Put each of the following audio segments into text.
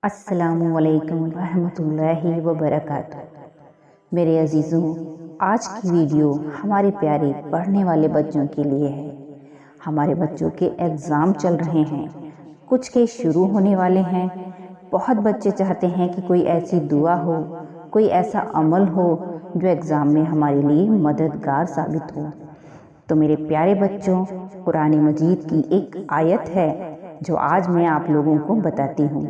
السلام علیکم ورحمۃ اللہ وبرکاتہ۔ میرے عزیزوں، آج کی ویڈیو ہمارے پیارے پڑھنے والے بچوں کے لیے ہے۔ ہمارے بچوں کے ایگزام چل رہے ہیں، کچھ کے شروع ہونے والے ہیں۔ بہت بچے چاہتے ہیں کہ کوئی ایسی دعا ہو، کوئی ایسا عمل ہو جو ایگزام میں ہمارے لیے مددگار ثابت ہو۔ تو میرے پیارے بچوں، قرآن مجید کی ایک آیت ہے جو آج میں آپ لوگوں کو بتاتی ہوں۔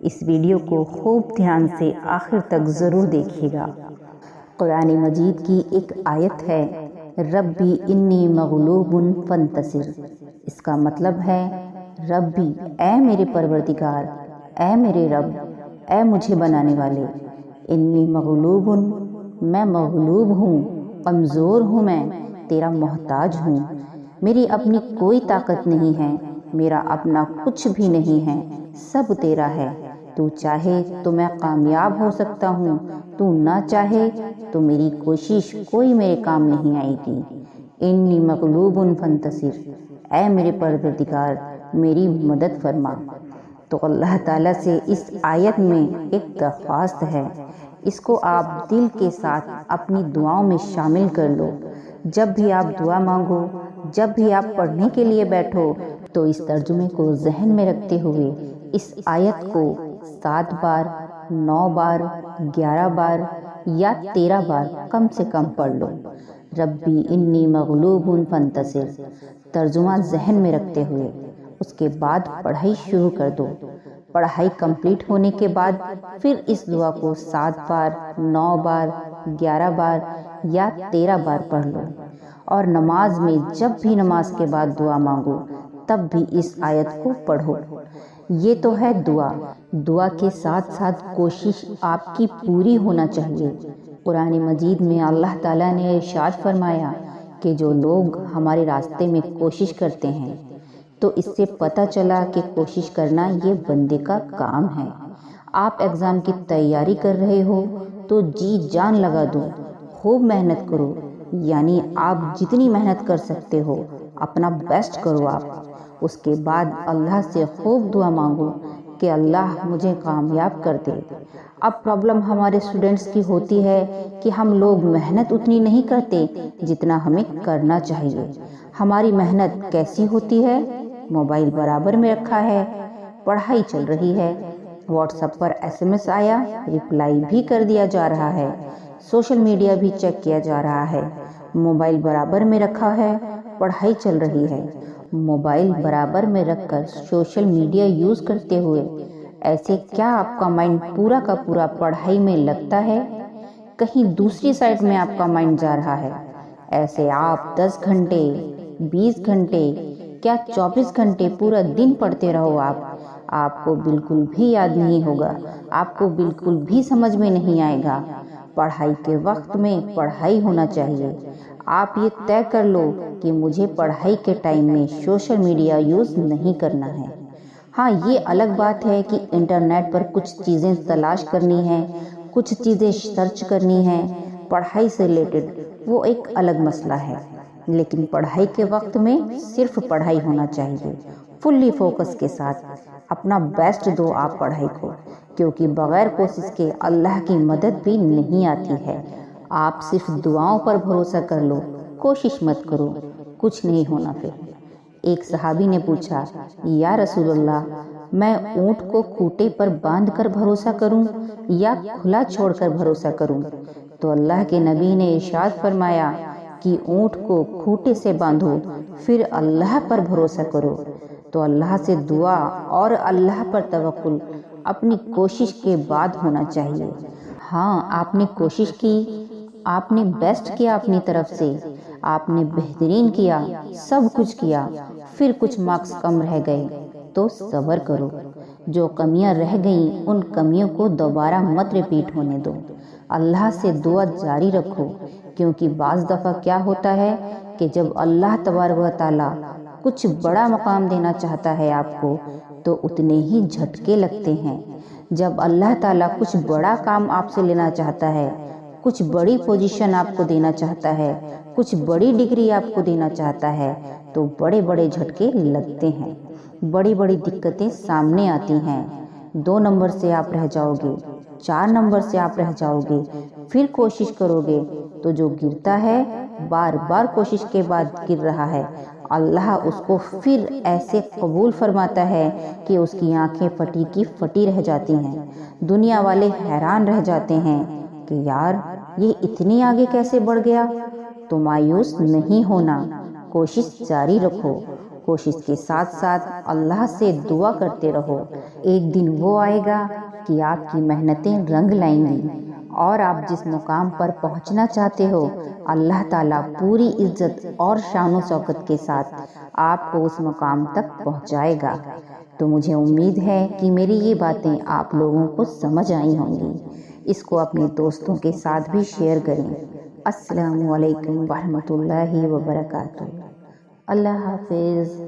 اس ویڈیو کو خوب دھیان سے آخر تک ضرور دیکھیے گا۔ قرآن مجید کی ایک آیت ہے، ربی انی مغلوب فانتصر۔ اس کا مطلب ہے، ربی اے میرے پروردگار، اے میرے رب، اے مجھے بنانے والے، انی مغلوب، میں مغلوب ہوں، کمزور ہوں، میں تیرا محتاج ہوں۔ میری اپنی کوئی طاقت نہیں ہے، میرا اپنا کچھ بھی نہیں ہے، سب تیرا ہے۔ تو چاہے تو میں کامیاب ہو سکتا ہوں، تو نہ چاہے تو میری کوشش کوئی میرے کام نہیں آئے گی۔ انی مغلوب فانتصر، اے میرے پروردگار میری مدد فرما۔ تو اللہ تعالیٰ سے اس آیت میں ایک درخواست ہے، اس کو آپ دل کے ساتھ اپنی دعاؤں میں شامل کر لو۔ جب بھی آپ دعا مانگو، جب بھی آپ پڑھنے کے لیے بیٹھو، تو اس ترجمے کو ذہن میں رکھتے ہوئے اس آیت کو 7 بار، 9 بار، 11 بار یا 13 بار کم سے کم پڑھ لو۔ ربی انی مغلوب فانتصر، ترجمہ ذہن میں رکھتے ہوئے اس کے بعد پڑھائی شروع کر دو۔ پڑھائی کمپلیٹ ہونے کے بعد پھر اس دعا کو 7 بار، 9 بار، 11 بار یا 13 بار پڑھ لو۔ اور نماز میں جب بھی نماز کے بعد دعا مانگو، تب بھی اس آیت کو پڑھو۔ یہ تو ہے دعا۔ دعا کے ساتھ ساتھ کوشش آپ کی پوری ہونا چاہیے۔ قرآن مجید میں اللہ تعالیٰ نے ارشاد فرمایا کہ جو لوگ ہمارے راستے میں کوشش کرتے ہیں، تو اس سے پتہ چلا کہ کوشش کرنا یہ بندے کا کام ہے۔ آپ ایگزام کی تیاری کر رہے ہو تو جی جان لگا دو، خوب محنت کرو، یعنی آپ جتنی محنت کر سکتے ہو اپنا بیسٹ کرو آپ۔ اس کے بعد اللہ سے خوب دعا مانگو کہ اللہ مجھے کامیاب کر دے۔ اب پرابلم ہمارے اسٹوڈنٹس کی ہوتی ہے کہ ہم لوگ محنت اتنی نہیں کرتے جتنا ہمیں کرنا چاہیے۔ ہماری محنت کیسی ہوتی ہے؟ موبائل برابر میں رکھا ہے، پڑھائی چل رہی ہے، واٹس ایپ پر SMS آیا، رپلائی بھی کر دیا جا رہا ہے، سوشل میڈیا بھی چیک کیا جا رہا ہے۔ موبائل برابر میں رکھا ہے، پڑھائی چل رہی ہے۔ موبائل برابر میں رکھ کر سوشل میڈیا یوز کرتے ہوئے ایسے کیا آپ کا مائنڈ پورا کا پورا پڑھائی میں لگتا ہے؟ کہیں دوسری سائڈ میں آپ کا مائنڈ جا رہا ہے۔ ایسے آپ 10 گھنٹے، 20 گھنٹے، کیا 24 گھنٹے پورا دن پڑھتے رہو، آپ کو بالکل بھی یاد نہیں ہوگا، آپ کو بالکل بھی سمجھ میں نہیں آئے گا۔ پڑھائی کے وقت میں پڑھائی ہونا چاہیے۔ آپ یہ طے کر لو کہ مجھے پڑھائی کے ٹائم میں سوشل میڈیا یوز نہیں کرنا ہے۔ ہاں، یہ الگ بات ہے کہ انٹرنیٹ پر کچھ چیزیں تلاش کرنی ہیں، کچھ چیزیں سرچ کرنی ہیں پڑھائی سے ریلیٹڈ، وہ ایک الگ مسئلہ ہے۔ لیکن پڑھائی کے وقت میں صرف پڑھائی ہونا چاہیے، فلی فوکس کے ساتھ۔ اپنا بیسٹ دو آپ پڑھائی کو، کیونکہ بغیر کوشش کے اللہ کی مدد بھی نہیں آتی ہے۔ آپ صرف دعاؤں پر بھروسہ کر لو، کوشش مت کرو، کچھ نہیں ہونا۔ پھر ایک صحابی نے پوچھا، یا رسول اللہ، میں اونٹ کو کھوٹے پر باندھ کر بھروسہ کروں یا کھلا چھوڑ کر بھروسہ کروں؟ تو اللہ کے نبی نے ارشاد فرمایا کہ اونٹ کو کھوٹے سے باندھو، پھر اللہ پر بھروسہ کرو۔ تو اللہ سے دعا اور اللہ پر توکل اپنی کوشش کے بعد ہونا چاہیے۔ ہاں، آپ نے کوشش کی، آپ نے بیسٹ کیا اپنی طرف سے، آپ نے بہترین کیا، سب کچھ کیا، پھر کچھ مارکس کم رہ گئے تو صبر کرو۔ جو کمیاں رہ گئیں ان کمیوں کو دوبارہ مت ریپیٹ ہونے دو۔ اللہ سے دعا جاری رکھو، کیونکہ بعض دفعہ کیا ہوتا ہے کہ جب اللہ تبارک و تعالیٰ کچھ بڑا مقام دینا چاہتا ہے آپ کو، تو اتنے ہی جھٹکے لگتے ہیں۔ جب اللہ تعالیٰ کچھ بڑا کام آپ سے لینا چاہتا ہے، کچھ بڑی پوزیشن آپ کو دینا چاہتا ہے، کچھ بڑی ڈگری آپ کو دینا چاہتا ہے، تو بڑے بڑے جھٹکے لگتے ہیں، بڑی بڑی دقتیں سامنے آتی ہیں۔ 2 نمبر سے آپ رہ جاؤ گے، 4 نمبر سے آپ رہ جاؤ گے، پھر کوشش کرو گے تو جو گرتا ہے بار بار کوشش کے بعد گر رہا ہے، اللہ اس کو پھر ایسے قبول فرماتا ہے کہ اس کی آنکھیں پھٹی کی پھٹی رہ جاتی ہیں۔ دنیا والے حیران رہ جاتے ہیں کہ یار یہ اتنی آگے کیسے بڑھ گیا۔ تو مایوس نہیں ہونا، کوشش جاری رکھو، کوشش کے ساتھ ساتھ اللہ سے دعا کرتے رہو۔ ایک دن وہ آئے گا کہ آپ کی محنتیں رنگ لائیں گی اور آپ جس مقام پر پہنچنا چاہتے ہو اللہ تعالیٰ پوری عزت اور شان و شوکت کے ساتھ آپ کو اس مقام تک پہنچائے گا۔ تو مجھے امید ہے کہ میری یہ باتیں آپ لوگوں کو سمجھ آئی ہوں گی۔ اس کو اپنے دوستوں کے ساتھ بھی شیئر کریں۔ السلام علیکم ورحمۃ اللہ وبرکاتہ۔ اللہ حافظ۔